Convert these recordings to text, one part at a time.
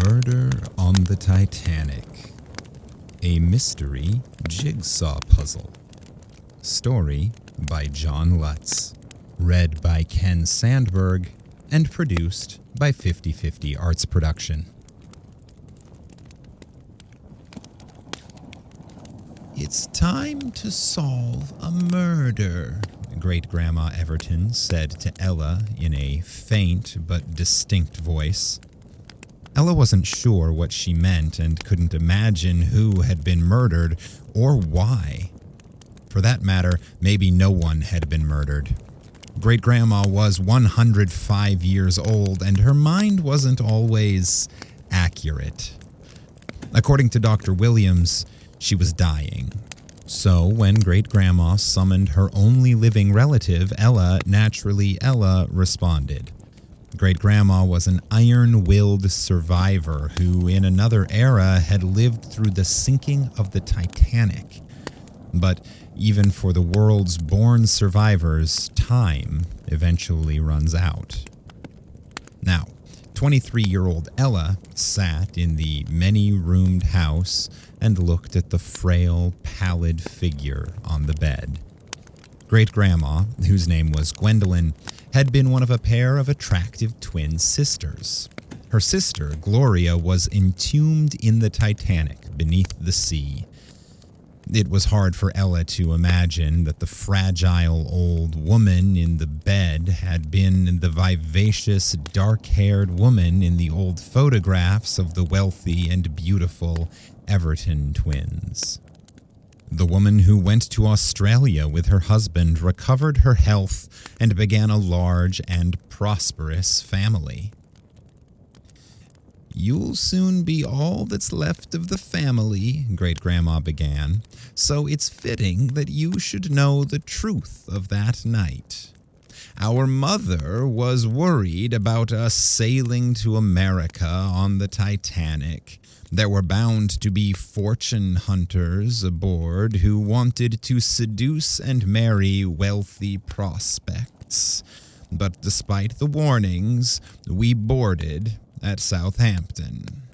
Murder on the Titanic. A mystery jigsaw puzzle. Story by John Lutz. Read by Ken Sandberg and produced by 50/50 Arts Production. It's time to solve a murder, Great-Grandma Everton said to Ella in a faint but distinct voice. Ella wasn't sure what she meant and couldn't imagine who had been murdered or why. For that matter, maybe no one had been murdered. Great-Grandma was 105 years old, and her mind wasn't always accurate. According to Dr. Williams, she was dying. So when Great-Grandma summoned her only living relative, Ella responded. Great-Grandma was an iron-willed survivor who, in another era, had lived through the sinking of the Titanic. But even for the world's born survivors, time eventually runs out. Now, 23-year-old Ella sat in the many-roomed house and looked at the frail, pallid figure on the bed. Great-Grandma, whose name was Gwendolyn, had been one of a pair of attractive twin sisters. Her sister, Gloria, was entombed in the Titanic beneath the sea. It was hard for Ella to imagine that the fragile old woman in the bed had been the vivacious, dark-haired woman in the old photographs of the wealthy and beautiful Everton twins. The woman who went to Australia with her husband recovered her health and began a large and prosperous family. "You'll soon be all that's left of the family," Great-Grandma began, "so it's fitting that you should know the truth of that night. Our mother was worried about us sailing to America on the Titanic. There were bound to be fortune hunters aboard who wanted to seduce and marry wealthy prospects. But despite the warnings, we boarded at Southampton.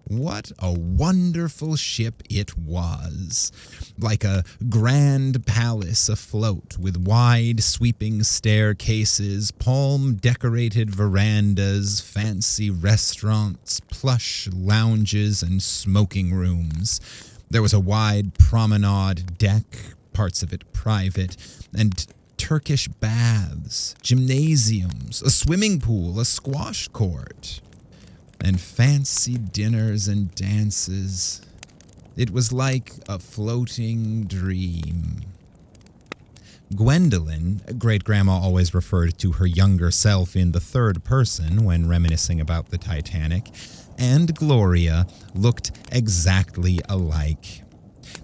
What a wonderful ship it was, like a grand palace afloat with wide sweeping staircases, palm-decorated verandas, fancy restaurants, plush lounges, and smoking rooms. There was a wide promenade deck, parts of it private, and Turkish baths, gymnasiums, a swimming pool, a squash court, and fancy dinners and dances. It was like a floating dream." Gwendolyn, Great-Grandma always referred to her younger self in the third person when reminiscing about the Titanic, and Gloria looked exactly alike.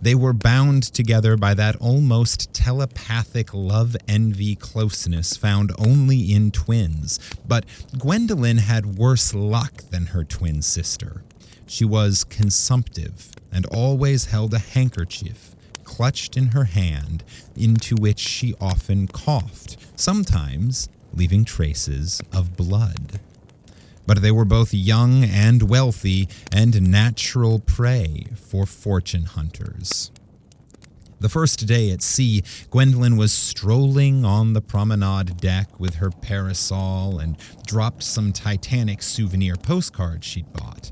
They were bound together by that almost telepathic love-envy closeness found only in twins. But Gwendolyn had worse luck than her twin sister. She was consumptive and always held a handkerchief clutched in her hand, into which she often coughed, sometimes leaving traces of blood. But they were both young and wealthy and natural prey for fortune hunters. The first day at sea, Gwendolyn was strolling on the promenade deck with her parasol and dropped some Titanic souvenir postcards she'd bought.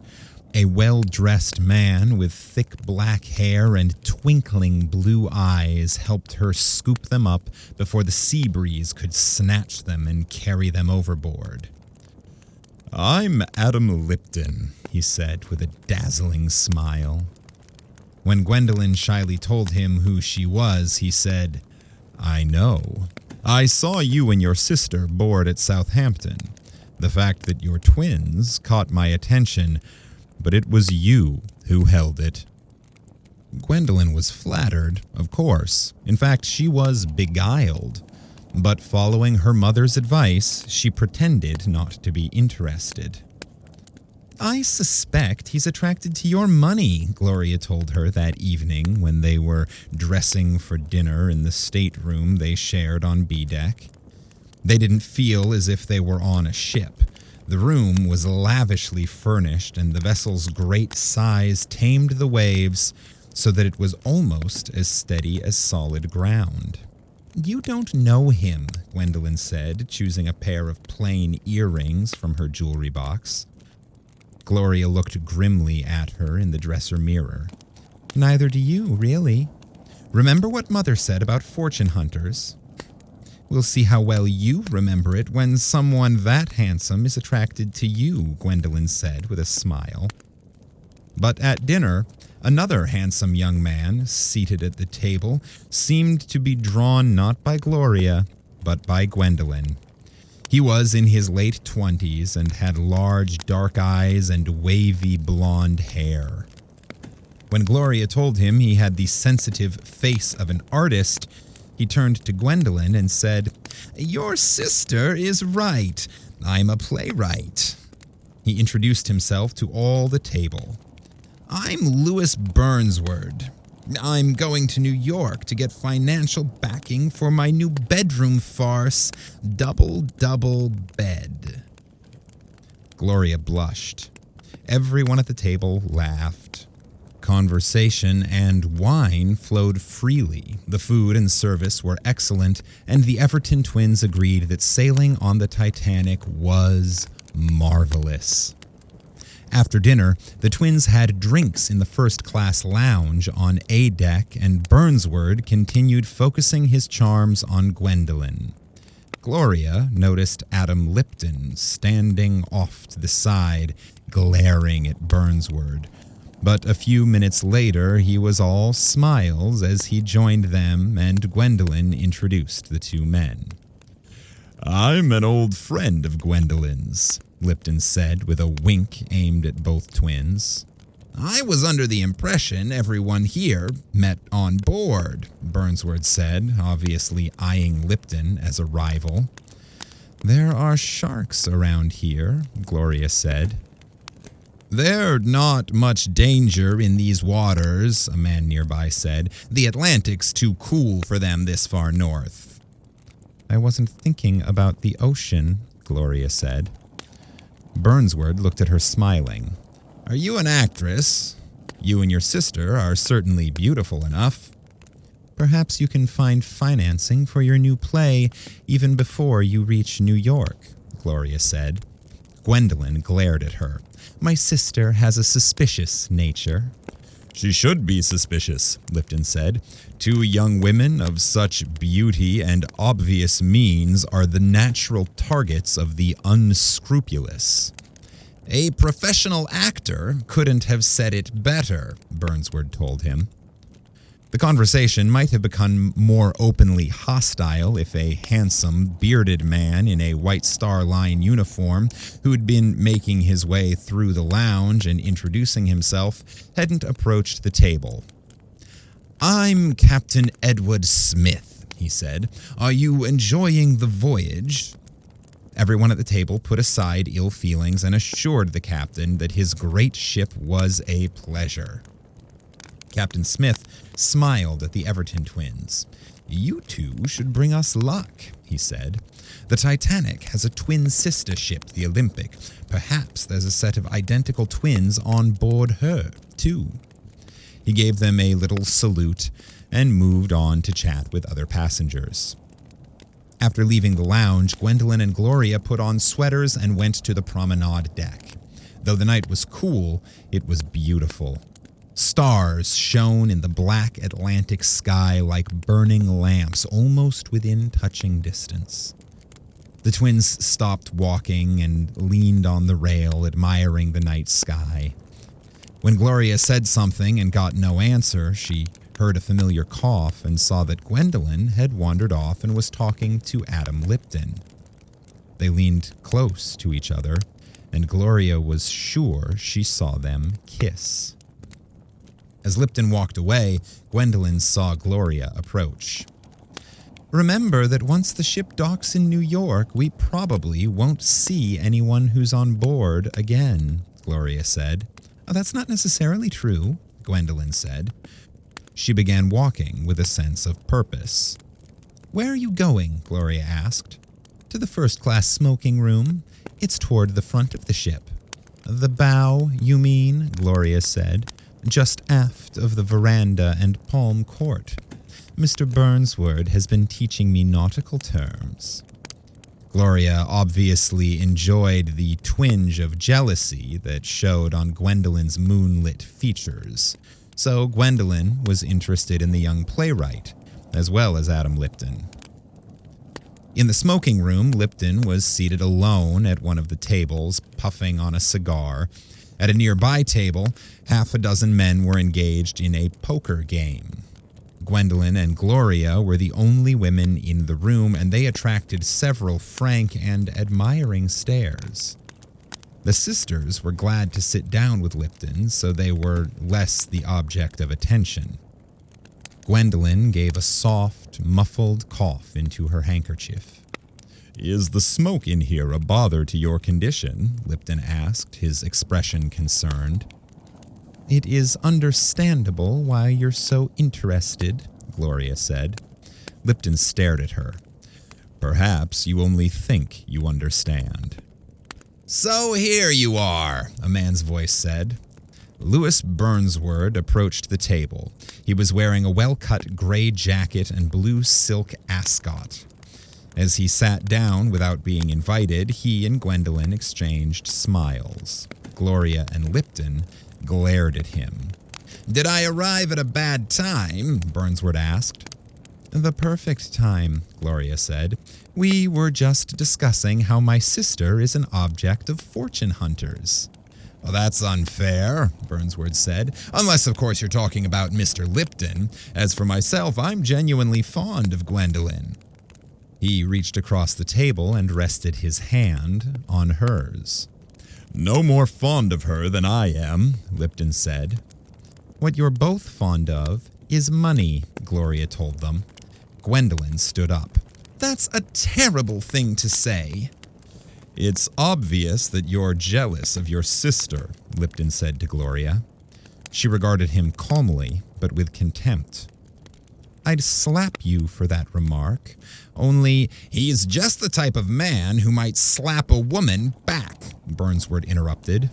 A well-dressed man with thick black hair and twinkling blue eyes helped her scoop them up before the sea breeze could snatch them and carry them overboard. "I'm Adam Lipton," he said with a dazzling smile. When Gwendolyn shyly told him who she was, he said, "I know. I saw you and your sister board at Southampton. The fact that you're twins caught my attention, but it was you who held it." Gwendolyn was flattered, of course. In fact, she was beguiled. But following her mother's advice, she pretended not to be interested. "I suspect he's attracted to your money," Gloria told her that evening when they were dressing for dinner in the stateroom they shared on B-deck. They didn't feel as if they were on a ship. The room was lavishly furnished, and the vessel's great size tamed the waves so that it was almost as steady as solid ground. "You don't know him," Gwendolyn said, choosing a pair of plain earrings from her jewelry box. Gloria looked grimly at her in the dresser mirror. "Neither do you, really. Remember what Mother said about fortune hunters? We'll see how well you remember it when someone that handsome is attracted to you," Gwendolyn said with a smile. But at dinner, another handsome young man, seated at the table, seemed to be drawn not by Gloria, but by Gwendolyn. He was in his late 20s and had large dark eyes and wavy blonde hair. When Gloria told him he had the sensitive face of an artist, he turned to Gwendolyn and said, "Your sister is right. I'm a playwright." He introduced himself to all the table. "I'm Louis Burnsword. I'm going to New York to get financial backing for my new bedroom farce, Double Double Bed." Gloria blushed. Everyone at the table laughed. Conversation and wine flowed freely. The food and service were excellent, and the Everton twins agreed that sailing on the Titanic was marvelous. After dinner, the twins had drinks in the first-class lounge on A deck, and Burnsword continued focusing his charms on Gwendolyn. Gloria noticed Adam Lipton standing off to the side, glaring at Burnsword. But a few minutes later, he was all smiles as he joined them, and Gwendolyn introduced the two men. "I'm an old friend of Gwendolyn's," Lipton said with a wink aimed at both twins. "I was under the impression everyone here met on board," Burnsword said, obviously eyeing Lipton as a rival. "There are sharks around here," Gloria said. "There's not much danger in these waters," a man nearby said. "The Atlantic's too cool for them this far north." "I wasn't thinking about the ocean," Gloria said. Burnsword looked at her smiling. "Are you an actress? You and your sister are certainly beautiful enough." "Perhaps you can find financing for your new play even before you reach New York," Gloria said. Gwendolyn glared at her. "My sister has a suspicious nature." "She should be suspicious," Lipton said. "Two young women of such beauty and obvious means are the natural targets of the unscrupulous." "A professional actor couldn't have said it better," Burnsword told him. The conversation might have become more openly hostile if a handsome, bearded man in a White Star Line uniform who'd been making his way through the lounge and introducing himself hadn't approached the table. "I'm Captain Edward Smith," he said. "Are you enjoying the voyage?" Everyone at the table put aside ill feelings and assured the captain that his great ship was a pleasure. Captain Smith smiled at the Everton twins. "You two should bring us luck," he said. "The Titanic has a twin sister ship, the Olympic. Perhaps there's a set of identical twins on board her, too." He gave them a little salute and moved on to chat with other passengers. After leaving the lounge, Gwendolyn and Gloria put on sweaters and went to the promenade deck. Though the night was cool, it was beautiful. Stars shone in the black Atlantic sky like burning lamps almost within touching distance. The twins stopped walking and leaned on the rail, admiring the night sky. When Gloria said something and got no answer, she heard a familiar cough and saw that Gwendolyn had wandered off and was talking to Adam Lipton. They leaned close to each other, and Gloria was sure she saw them kiss. As Lipton walked away, Gwendolyn saw Gloria approach. "Remember that once the ship docks in New York, we probably won't see anyone who's on board again," Gloria said. "Oh, that's not necessarily true," Gwendolyn said. She began walking with a sense of purpose. "Where are you going?" Gloria asked. To the first-class smoking room. It's toward the front of the ship. The bow, you mean? Gloria said. Just aft of the veranda and palm court. Mr. Burnsword has been teaching me nautical terms. Gloria obviously enjoyed the twinge of jealousy that showed on Gwendolyn's moonlit features, so Gwendolyn was interested in the young playwright, as well as Adam Lipton. In the smoking room, Lipton was seated alone at one of the tables, puffing on a cigar. At a nearby table, half a dozen men were engaged in a poker game. Gwendolyn and Gloria were the only women in the room, and they attracted several frank and admiring stares. The sisters were glad to sit down with Lipton, so they were less the object of attention. Gwendolyn gave a soft, muffled cough into her handkerchief. "Is the smoke in here a bother to your condition?" Lipton asked, his expression concerned. "It is understandable why you're so interested," Gloria said. Lipton stared at her. "Perhaps you only think you understand." "So here you are," a man's voice said. Louis Burnsword approached the table. He was wearing a well-cut gray jacket and blue silk ascot. As he sat down without being invited, he and Gwendolyn exchanged smiles. Gloria and Lipton glared at him. "Did I arrive at a bad time?" Burnsword asked. "The perfect time," Gloria said. "We were just discussing how my sister is an object of fortune hunters." "Well, that's unfair," Burnsword said. "Unless, of course, you're talking about Mr. Lipton. As for myself, I'm genuinely fond of Gwendolyn." He reached across the table and rested his hand on hers. "No more fond of her than I am," Lipton said. "What you're both fond of is money," Gloria told them. Gwendolyn stood up. "That's a terrible thing to say." "It's obvious that you're jealous of your sister," Lipton said to Gloria. She regarded him calmly, but with contempt. "I'd slap you for that remark, only—" "He's just the type of man who might slap a woman back," Burnsword interrupted.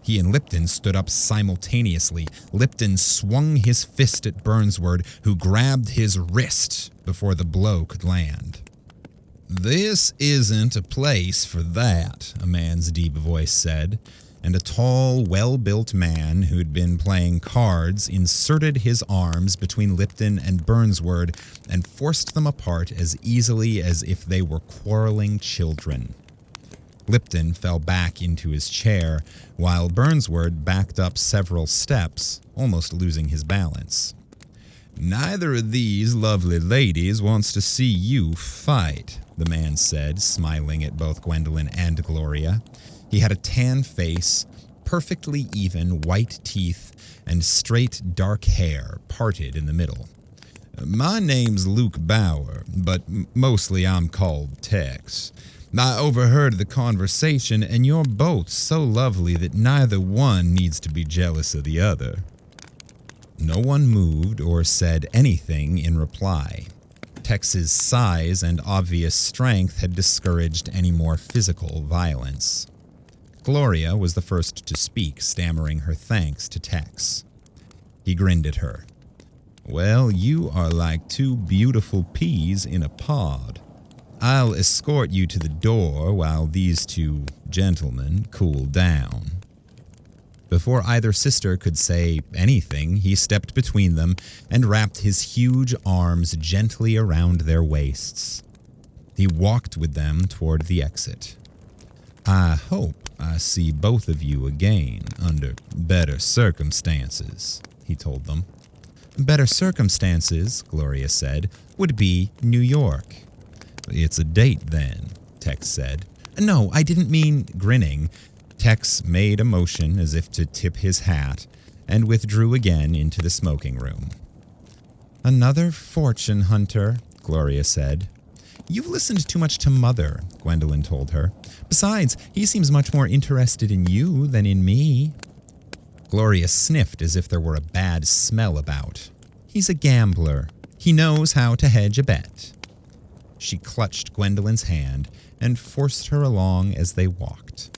He and Lipton stood up simultaneously. Lipton swung his fist at Burnsword, who grabbed his wrist before the blow could land. "This isn't a place for that," a man's deep voice said, and a tall, well-built man who'd been playing cards inserted his arms between Lipton and Burnsword and forced them apart as easily as if they were quarreling children. Lipton fell back into his chair, while Burnsword backed up several steps, almost losing his balance. "Neither of these lovely ladies wants to see you fight," the man said, smiling at both Gwendolyn and Gloria. He had a tan face, perfectly even white teeth, and straight dark hair parted in the middle. "My name's Luke Bauer, but mostly I'm called Tex. I overheard the conversation, and you're both so lovely that neither one needs to be jealous of the other." No one moved or said anything in reply. Tex's size and obvious strength had discouraged any more physical violence. Gloria was the first to speak, stammering her thanks to Tex. He grinned at her. "Well, you are like two beautiful peas in a pod. I'll escort you to the door while these two gentlemen cool down." Before either sister could say anything, he stepped between them and wrapped his huge arms gently around their waists. He walked with them toward the exit. "I hope I see both of you again under better circumstances," he told them. "Better circumstances," Gloria said, "would be New York." "It's a date, then," Tex said. "No, I didn't mean," grinning. Tex made a motion as if to tip his hat and withdrew again into the smoking room. "Another fortune hunter," Gloria said. "You've listened too much to Mother," Gwendolyn told her. "Besides, he seems much more interested in you than in me." Gloria sniffed as if there were a bad smell about. "He's a gambler. He knows how to hedge a bet." She clutched Gwendolyn's hand and forced her along as they walked.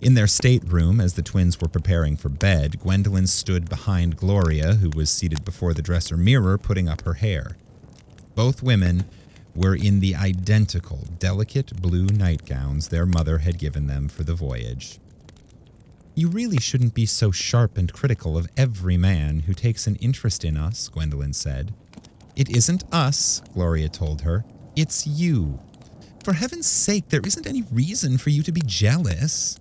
In their stateroom, as the twins were preparing for bed, Gwendolyn stood behind Gloria, who was seated before the dresser mirror putting up her hair. Both women were in the identical, delicate blue nightgowns their mother had given them for the voyage. "You really shouldn't be so sharp and critical of every man who takes an interest in us," Gwendolyn said. "It isn't us," Gloria told her. "It's you. For heaven's sake, there isn't any reason for you to be jealous."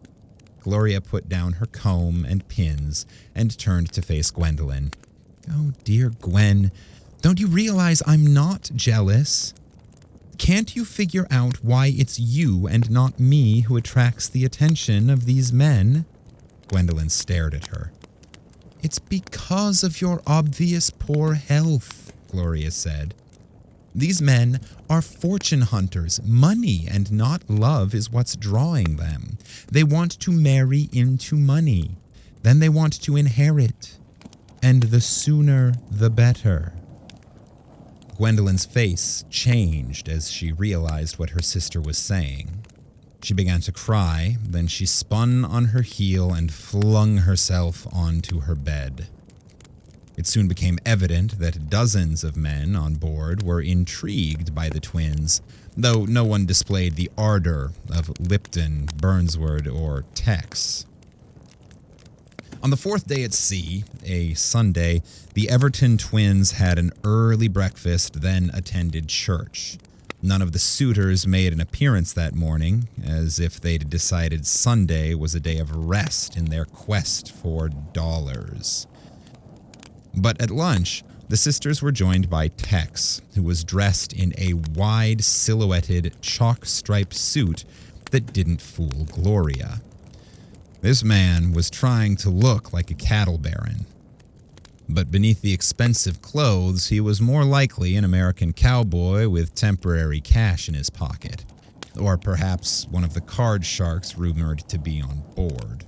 Gloria put down her comb and pins and turned to face Gwendolyn. "Oh, dear Gwen, don't you realize I'm not jealous? Can't you figure out why it's you and not me who attracts the attention of these men?" Gwendolyn stared at her. "It's because of your obvious poor health," Gloria said. "These men are fortune hunters. Money and not love is what's drawing them. They want to marry into money. Then they want to inherit. And the sooner, the better." Gwendolyn's face changed as she realized what her sister was saying. She began to cry, then she spun on her heel and flung herself onto her bed. It soon became evident that dozens of men on board were intrigued by the twins, though no one displayed the ardor of Lipton, Burnsward, or Tex. On the fourth day at sea, a Sunday, the Everton twins had an early breakfast, then attended church. None of the suitors made an appearance that morning, as if they'd decided Sunday was a day of rest in their quest for dollars. But at lunch, the sisters were joined by Tex, who was dressed in a wide, silhouetted, chalk-striped suit that didn't fool Gloria. This man was trying to look like a cattle baron. But beneath the expensive clothes, he was more likely an American cowboy with temporary cash in his pocket, or perhaps one of the card sharks rumored to be on board.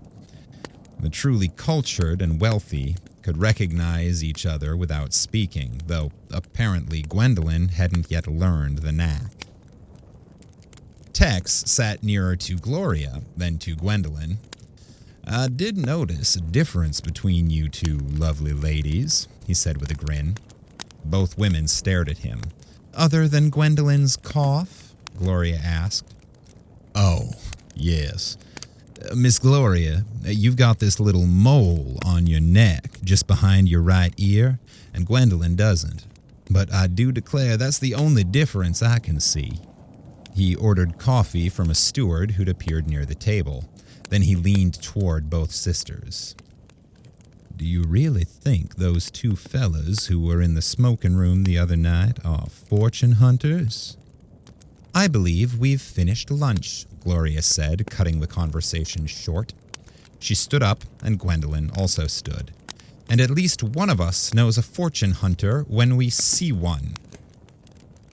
The truly cultured and wealthy could recognize each other without speaking, though apparently Gwendolyn hadn't yet learned the knack. Tex sat nearer to Gloria than to Gwendolyn. "I did notice a difference between you two lovely ladies," he said with a grin. Both women stared at him. "Other than Gwendolyn's cough?" Gloria asked. "Oh, yes. Miss Gloria, you've got this little mole on your neck just behind your right ear, and Gwendolyn doesn't. But I do declare that's the only difference I can see." He ordered coffee from a steward who'd appeared near the table. Then he leaned toward both sisters. "Do you really think those two fellas who were in the smoking room the other night are fortune hunters?" "I believe we've finished lunch," Gloria said, cutting the conversation short. She stood up, and Gwendolyn also stood. "And at least one of us knows a fortune hunter when we see one."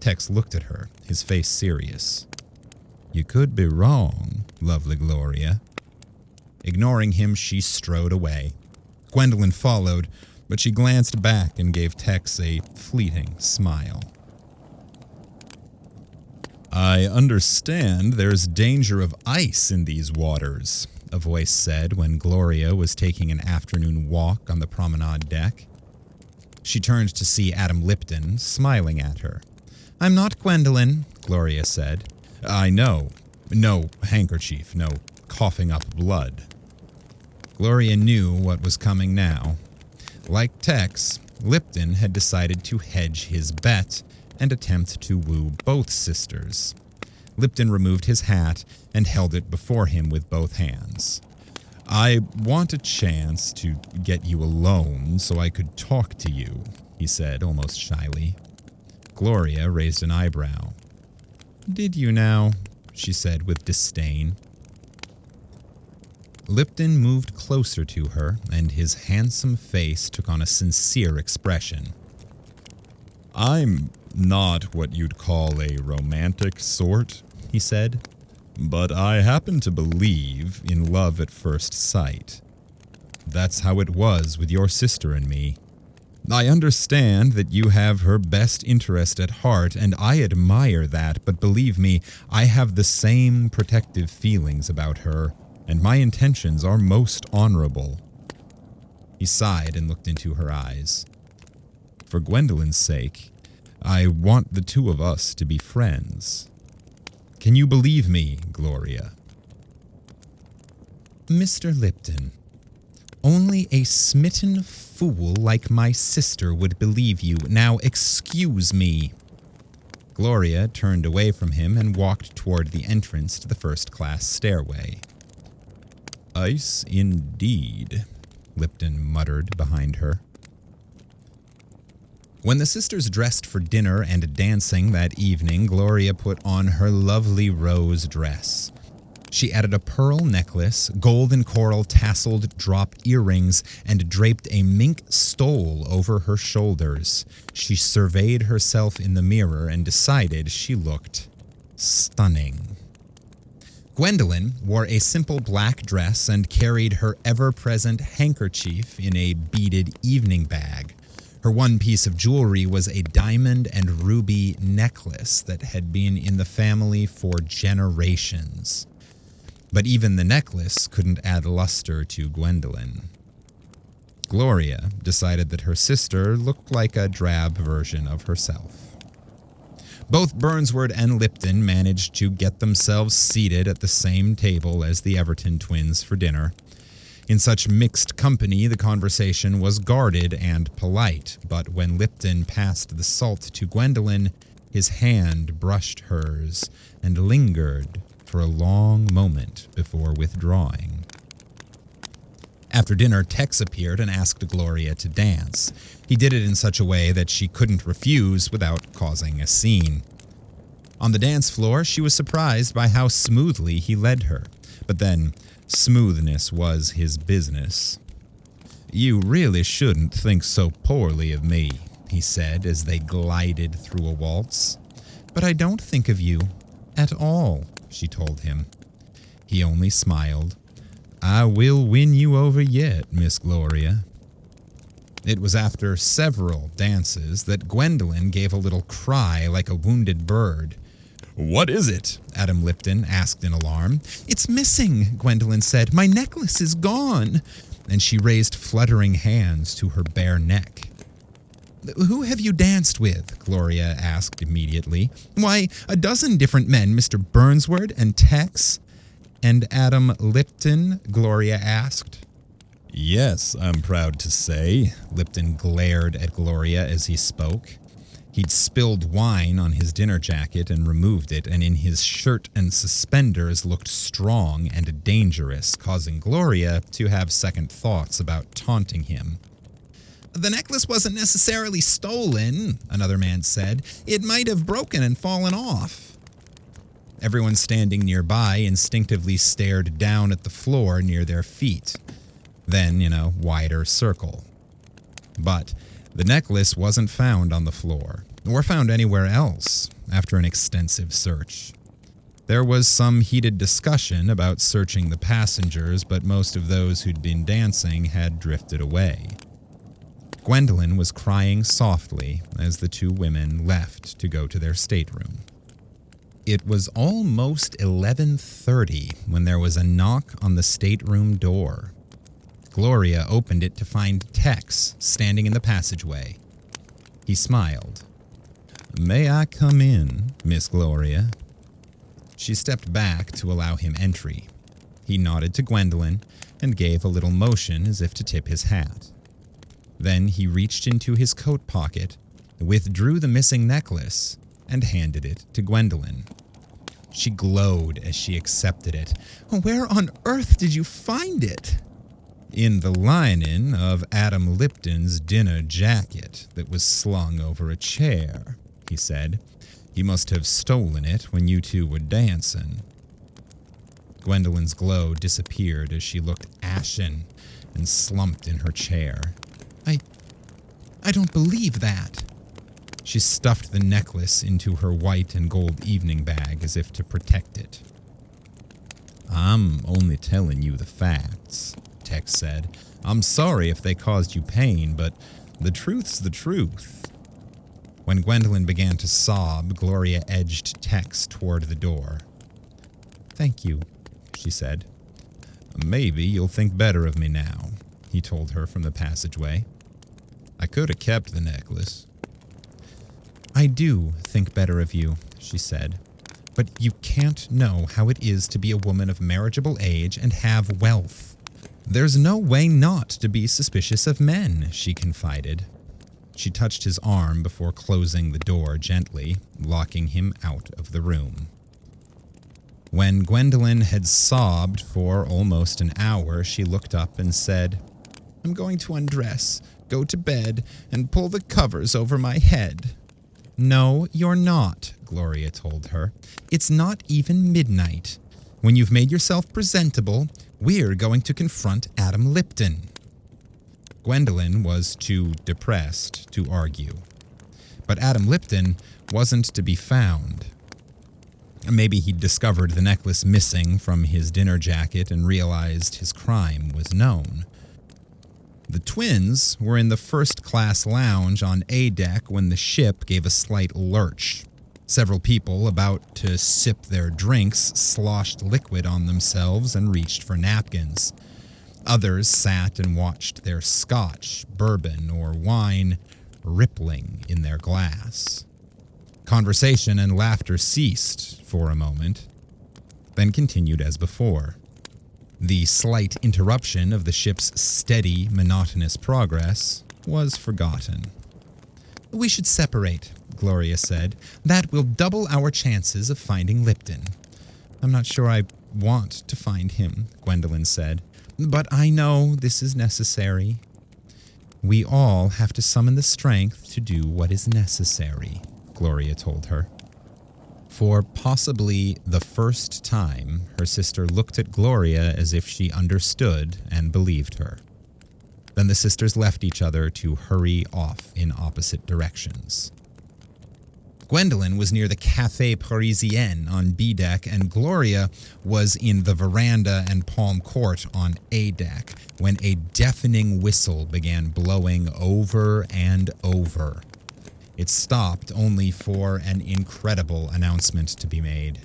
Tex looked at her, his face serious. "You could be wrong, lovely Gloria." Ignoring him, she strode away. Gwendolyn followed, but she glanced back and gave Tex a fleeting smile. "I understand there's danger of ice in these waters," a voice said when Gloria was taking an afternoon walk on the promenade deck. She turned to see Adam Lipton, smiling at her. "I'm not Gwendolyn," Gloria said. "I know. No handkerchief, no coughing up blood." Gloria knew what was coming now. Like Tex, Lipton had decided to hedge his bet and attempt to woo both sisters. Lipton removed his hat and held it before him with both hands. "I want a chance to get you alone so I could talk to you," he said almost shyly. Gloria raised an eyebrow. "Did you now?" she said with disdain. Lipton moved closer to her, and his handsome face took on a sincere expression. "I'm not what you'd call a romantic sort," he said, "but I happen to believe in love at first sight. That's how it was with your sister and me. I understand that you have her best interest at heart, and I admire that, but believe me, I have the same protective feelings about her, and my intentions are most honorable." He sighed and looked into her eyes. "For Gwendolyn's sake, I want the two of us to be friends. Can you believe me, Gloria?" "Mr. Lipton, only a smitten fool like my sister would believe you. Now excuse me." Gloria turned away from him and walked toward the entrance to the first-class stairway. "Ice indeed," Lipton muttered behind her. When the sisters dressed for dinner and dancing that evening, Gloria put on her lovely rose dress. She added a pearl necklace, gold and coral tasseled drop earrings, and draped a mink stole over her shoulders. She surveyed herself in the mirror and decided she looked stunning. Gwendolyn wore a simple black dress and carried her ever-present handkerchief in a beaded evening bag. Her one piece of jewelry was a diamond and ruby necklace that had been in the family for generations. But even the necklace couldn't add luster to Gwendolyn. Gloria decided that her sister looked like a drab version of herself. Both Burnsword and Lipton managed to get themselves seated at the same table as the Everton twins for dinner. In such mixed company, the conversation was guarded and polite, but when Lipton passed the salt to Gwendolyn, his hand brushed hers and lingered for a long moment before withdrawing. After dinner, Tex appeared and asked Gloria to dance. He did it in such a way that she couldn't refuse without causing a scene. On the dance floor, she was surprised by how smoothly he led her, but then smoothness was his business. "You really shouldn't think so poorly of me," he said as they glided through a waltz. "But I don't think of you at all," she told him. He only smiled. "I will win you over yet, Miss Gloria." It was after several dances that Gwendolyn gave a little cry like a wounded bird. "What is it?" Adam Lipton asked in alarm. "It's missing," Gwendolyn said. "My necklace is gone." And she raised fluttering hands to her bare neck. "Who have you danced with?" Gloria asked immediately. "Why, a dozen different men, Mr. Burnsword and Tex." "And Adam Lipton?" Gloria asked. "Yes, I'm proud to say." Lipton glared at Gloria as he spoke. He'd spilled wine on his dinner jacket and removed it, and in his shirt and suspenders looked strong and dangerous, causing Gloria to have second thoughts about taunting him. "The necklace wasn't necessarily stolen," another man said. "It might have broken and fallen off." Everyone standing nearby instinctively stared down at the floor near their feet, then in a wider circle. But the necklace wasn't found on the floor, or found anywhere else, after an extensive search. There was some heated discussion about searching the passengers, but most of those who'd been dancing had drifted away. Gwendolyn was crying softly as the two women left to go to their stateroom. It was almost 11:30 when there was a knock on the stateroom door. Gloria opened it to find Tex standing in the passageway. He smiled. "May I come in, Miss Gloria?" She stepped back to allow him entry. He nodded to Gwendolyn and gave a little motion as if to tip his hat. Then he reached into his coat pocket, withdrew the missing necklace, and handed it to Gwendolyn. She glowed as she accepted it. "Where on earth did you find it?" "In the lining of Adam Lipton's dinner jacket that was slung over a chair," he said. "He must have stolen it when you two were dancing." Gwendolyn's glow disappeared as she looked ashen and slumped in her chair. I don't believe that." She stuffed the necklace into her white and gold evening bag as if to protect it. "I'm only telling you the facts," Tex said. "I'm sorry if they caused you pain, but The truth's the truth. When Gwendolyn began to sob, Gloria edged Tex toward the door. "Thank you," she said. "Maybe you'll think better of me now," he told her from the passageway. "I could have kept the necklace." "I do think better of you," she said. "But you can't know how it is to be a woman of marriageable age and have wealth." "There's no way not to be suspicious of men," she confided. She touched his arm before closing the door gently, locking him out of the room. When Gwendolyn had sobbed for almost an hour, she looked up and said, "I'm going to undress, go to bed, and pull the covers over my head." "No, you're not," Gloria told her. "It's not even midnight. When you've made yourself presentable, we're going to confront Adam Lipton." Gwendolyn was too depressed to argue. But Adam Lipton wasn't to be found. Maybe he'd discovered the necklace missing from his dinner jacket and realized his crime was known. The twins were in the first-class lounge on A deck when the ship gave a slight lurch. Several people about to sip their drinks sloshed liquid on themselves and reached for napkins. Others sat and watched their scotch, bourbon, or wine rippling in their glass. Conversation and laughter ceased for a moment, then continued as before. The slight interruption of the ship's steady, monotonous progress was forgotten. "We should separate," Gloria said. "That will double our chances of finding Lipton." "I'm not sure I want to find him," Gwendolyn said. "But I know this is necessary." "We all have to summon the strength to do what is necessary," Gloria told her. For possibly the first time, her sister looked at Gloria as if she understood and believed her. Then the sisters left each other to hurry off in opposite directions. Gwendolyn was near the Café Parisien on B deck, and Gloria was in the veranda and palm court on A deck when a deafening whistle began blowing over and over. It stopped only for an incredible announcement to be made.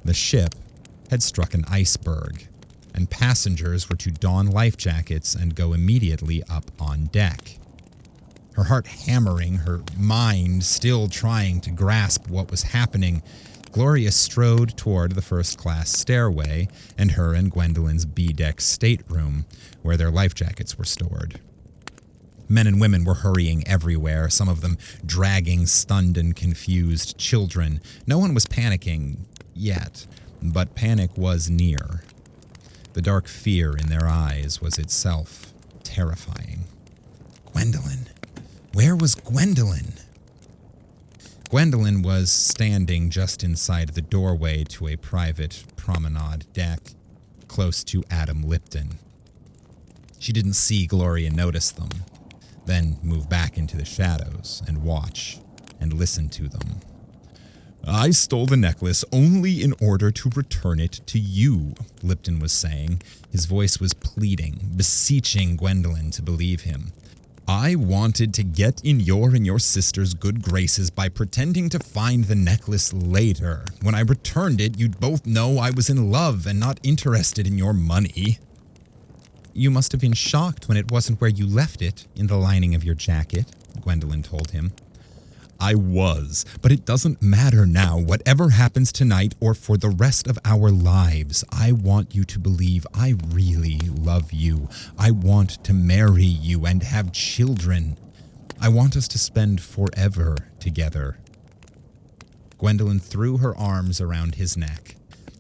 The ship had struck an iceberg, and passengers were to don life jackets and go immediately up on deck. Her heart hammering, her mind still trying to grasp what was happening, Gloria strode toward the first-class stairway and her and Gwendolyn's B-deck stateroom, where their life jackets were stored. Men and women were hurrying everywhere, some of them dragging stunned and confused children. No one was panicking yet, but panic was near. The dark fear in their eyes was itself terrifying. Gwendolyn. Where was Gwendolyn? Gwendolyn was standing just inside the doorway to a private promenade deck, close to Adam Lipton. She didn't see Gloria notice them, then move back into the shadows and watch and listen to them. "I stole the necklace only in order to return it to you," Lipton was saying. His voice was pleading, beseeching Gwendolyn to believe him. "I wanted to get in your sister's good graces by pretending to find the necklace later. When I returned it, you'd both know I was in love and not interested in your money." "You must have been shocked when it wasn't where you left it, in the lining of your jacket," Gwendolyn told him. "I was, but it doesn't matter now. Whatever happens tonight or for the rest of our lives, I want you to believe I really love you. I want to marry you and have children. I want us to spend forever together." Gwendolyn threw her arms around his neck.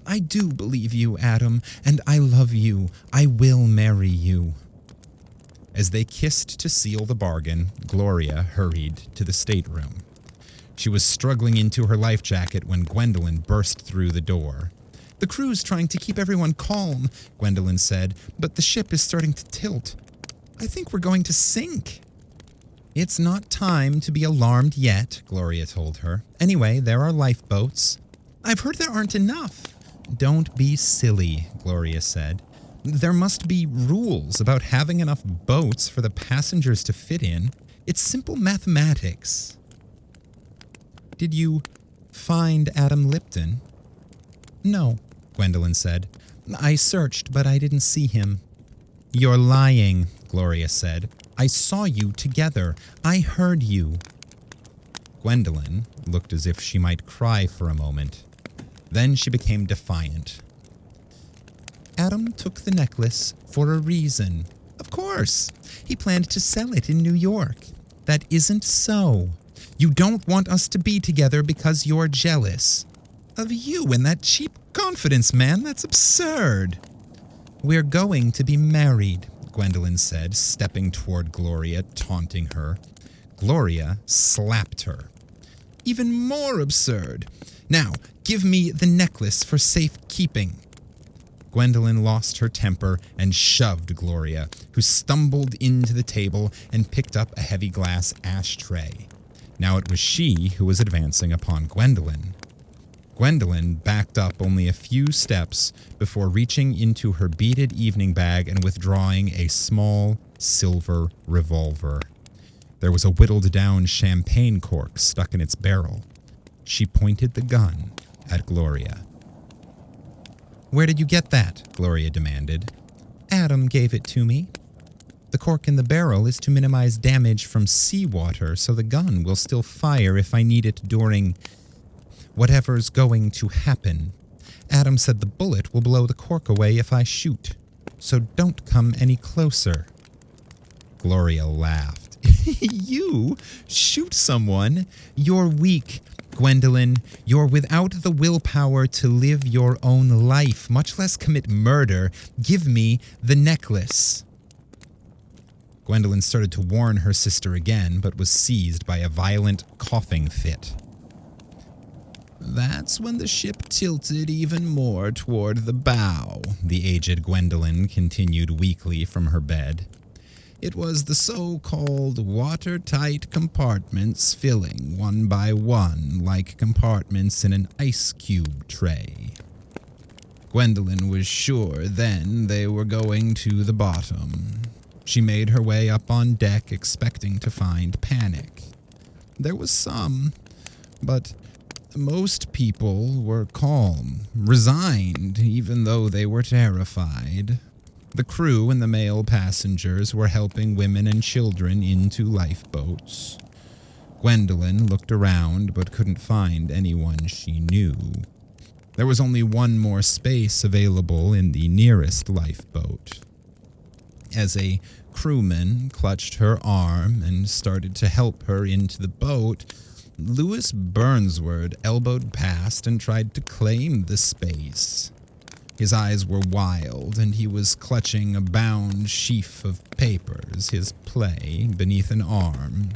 "I do believe you, Adam, and I love you. I will marry you." As they kissed to seal the bargain, Gloria hurried to the stateroom. She was struggling into her life jacket when Gwendolyn burst through the door. "The crew's trying to keep everyone calm," Gwendolyn said, "but the ship is starting to tilt. I think we're going to sink." "It's not time to be alarmed yet," Gloria told her. "Anyway, there are lifeboats." "I've heard there aren't enough." "Don't be silly," Gloria said. There must be rules about having enough boats for the passengers to fit in. It's simple mathematics. Did you find Adam Lipton? No, Gwendolyn said. I searched, but I didn't see him. You're lying, Gloria said. I saw you together. I heard you. Gwendolyn looked as if she might cry for a moment. Then she became defiant. Adam took the necklace for a reason. Of course. He planned to sell it in New York. That isn't so. You don't want us to be together because you're jealous. Of you and that cheap confidence, man. That's absurd. We're going to be married, Gwendolyn said, stepping toward Gloria, taunting her. Gloria slapped her. Even more absurd. Now, give me the necklace for safekeeping. Gwendolyn lost her temper and shoved Gloria, who stumbled into the table and picked up a heavy glass ashtray. Now it was she who was advancing upon Gwendolyn. Gwendolyn backed up only a few steps before reaching into her beaded evening bag and withdrawing a small silver revolver. There was a whittled-down champagne cork stuck in its barrel. She pointed the gun at Gloria. Where did you get that? Gloria demanded. Adam gave it to me. The cork in the barrel is to minimize damage from seawater, so the gun will still fire if I need it during whatever's going to happen. Adam said the bullet will blow the cork away if I shoot, so don't come any closer. Gloria laughed. You shoot someone? You're weak, Gwendolyn. You're without the willpower to live your own life, much less commit murder. Give me the necklace. Gwendolyn started to warn her sister again, but was seized by a violent coughing fit. That's when the ship tilted even more toward the bow, the aged Gwendolyn continued weakly from her bed. It was the so-called watertight compartments filling one by one like compartments in an ice cube tray. Gwendolyn was sure then they were going to the bottom. She made her way up on deck expecting to find panic. There was some, but most people were calm, resigned, even though they were terrified. The crew and the male passengers were helping women and children into lifeboats. Gwendolyn looked around but couldn't find anyone she knew. There was only one more space available in the nearest lifeboat. As a crewman clutched her arm and started to help her into the boat, Louis Burnsword elbowed past and tried to claim the space. His eyes were wild, and he was clutching a bound sheaf of papers, his play, beneath an arm.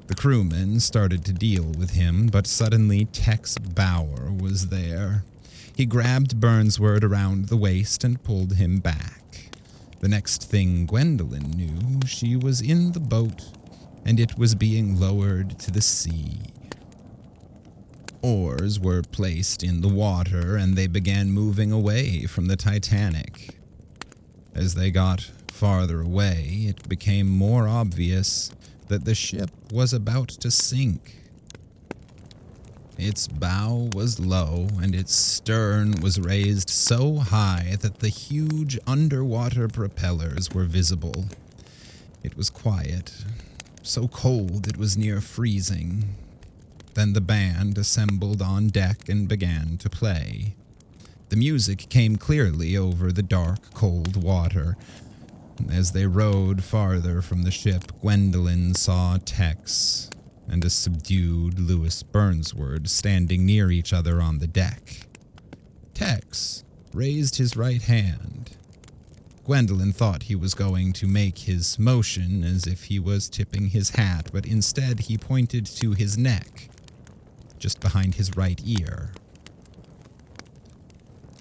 The crewman started to deal with him, but suddenly Tex Bauer was there. He grabbed Burnsword around the waist and pulled him back. The next thing Gwendolyn knew, she was in the boat, and it was being lowered to the sea. Oars were placed in the water, and they began moving away from the Titanic. As they got farther away, it became more obvious that the ship was about to sink. Its bow was low, and its stern was raised so high that the huge underwater propellers were visible. It was quiet, so cold it was near freezing. Then the band assembled on deck and began to play. The music came clearly over the dark, cold water. As they rowed farther from the ship, Gwendolyn saw Tex and a subdued Louis Burnsword standing near each other on the deck. Tex raised his right hand. Gwendolyn thought he was going to make his motion as if he was tipping his hat, but instead he pointed to his neck, just behind his right ear.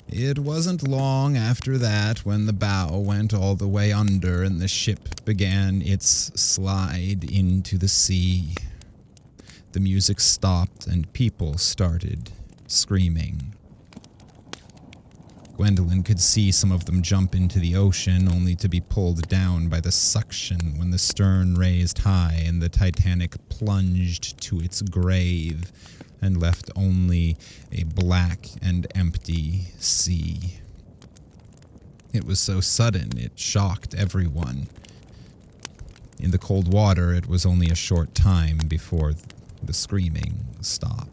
It wasn't long after that when the bow went all the way under and the ship began its slide into the sea. The music stopped and people started screaming. Gwendolyn could see some of them jump into the ocean, only to be pulled down by the suction when the stern raised high and the Titanic plunged to its grave and left only a black and empty sea. It was so sudden, it shocked everyone. In the cold water, it was only a short time before the screaming stopped.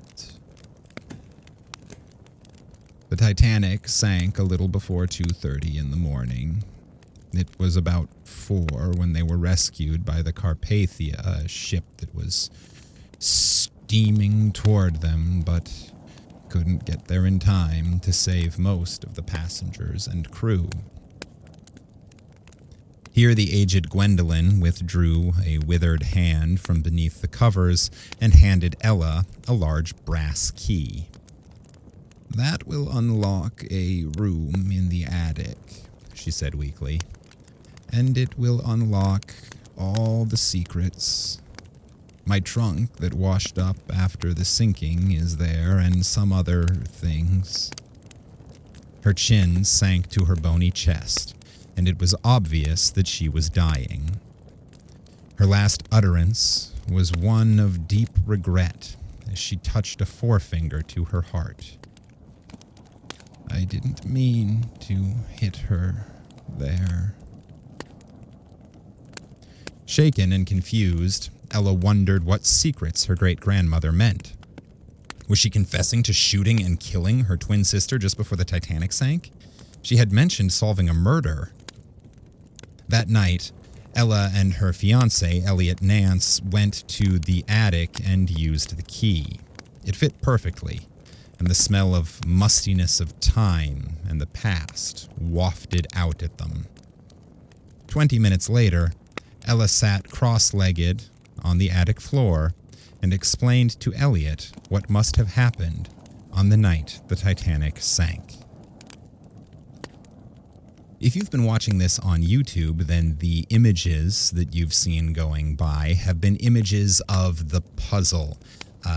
The Titanic sank a little before 2:30 in the morning. It was about 4 when they were rescued by the Carpathia, a ship that was steaming toward them, but couldn't get there in time to save most of the passengers and crew. Here the aged Gwendolyn withdrew a withered hand from beneath the covers and handed Ella a large brass key. "That will unlock a room in the attic," she said weakly. "And it will unlock all the secrets. My trunk that washed up after the sinking is there, and some other things." Her chin sank to her bony chest, and it was obvious that she was dying. Her last utterance was one of deep regret as she touched a forefinger to her heart. "I didn't mean to hit her there." Shaken and confused, Ella wondered what secrets her great-grandmother meant. Was she confessing to shooting and killing her twin sister just before the Titanic sank? She had mentioned solving a murder. That night, Ella and her fiancé, Elliot Nance, went to the attic and used the key. It fit perfectly, and the smell of mustiness of time and the past wafted out at them. 20 minutes later, Ella sat cross-legged on the attic floor and explained to Elliot what must have happened on the night the Titanic sank. If you've been watching this on YouTube, then the images that you've seen going by have been images of the puzzle.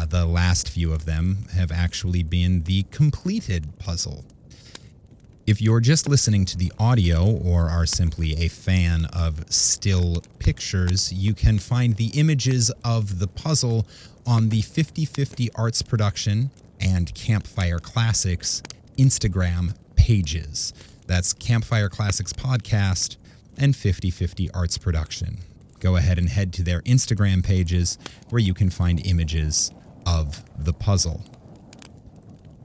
The last few of them have actually been the completed puzzle. If you're just listening to the audio or are simply a fan of still pictures, you can find the images of the puzzle on the 50/50 Arts Production and Campfire Classics Instagram pages. That's Campfire Classics Podcast and 50/50 Arts Production. Go ahead and head to their Instagram pages where you can find images of the puzzle.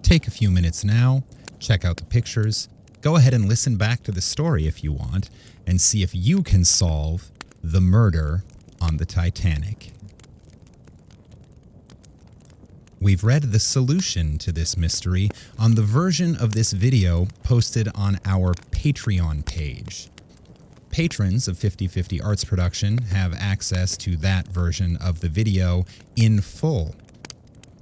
Take a few minutes now, check out the pictures, go ahead and listen back to the story if you want, and see if you can solve the murder on the Titanic. We've read the solution to this mystery on the version of this video posted on our Patreon page. Patrons of 50/50 Arts Production have access to that version of the video in full.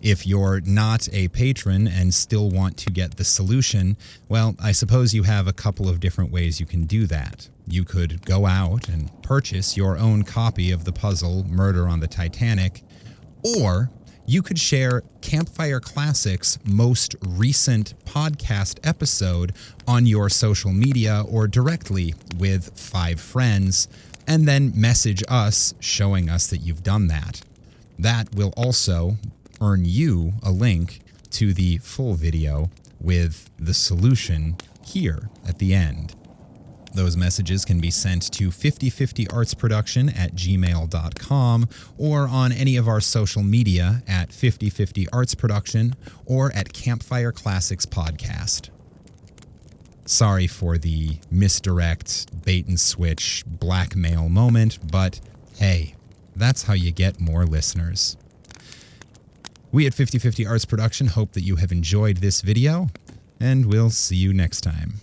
If you're not a patron and still want to get the solution, well, I suppose you have a couple of different ways you can do that. You could go out and purchase your own copy of the puzzle Murder on the Titanic, or you could share Campfire Classics' most recent podcast episode on your social media or directly with 5 friends, and then message us showing us that you've done that. That will also earn you a link to the full video with the solution here at the end. Those messages can be sent to 5050artsproduction@gmail.com or on any of our social media at 5050artsproduction or at Campfire Classics Podcast. Sorry for the misdirect, bait and switch, blackmail moment, but hey, that's how you get more listeners. We at 5050 Arts Production hope that you have enjoyed this video, and we'll see you next time.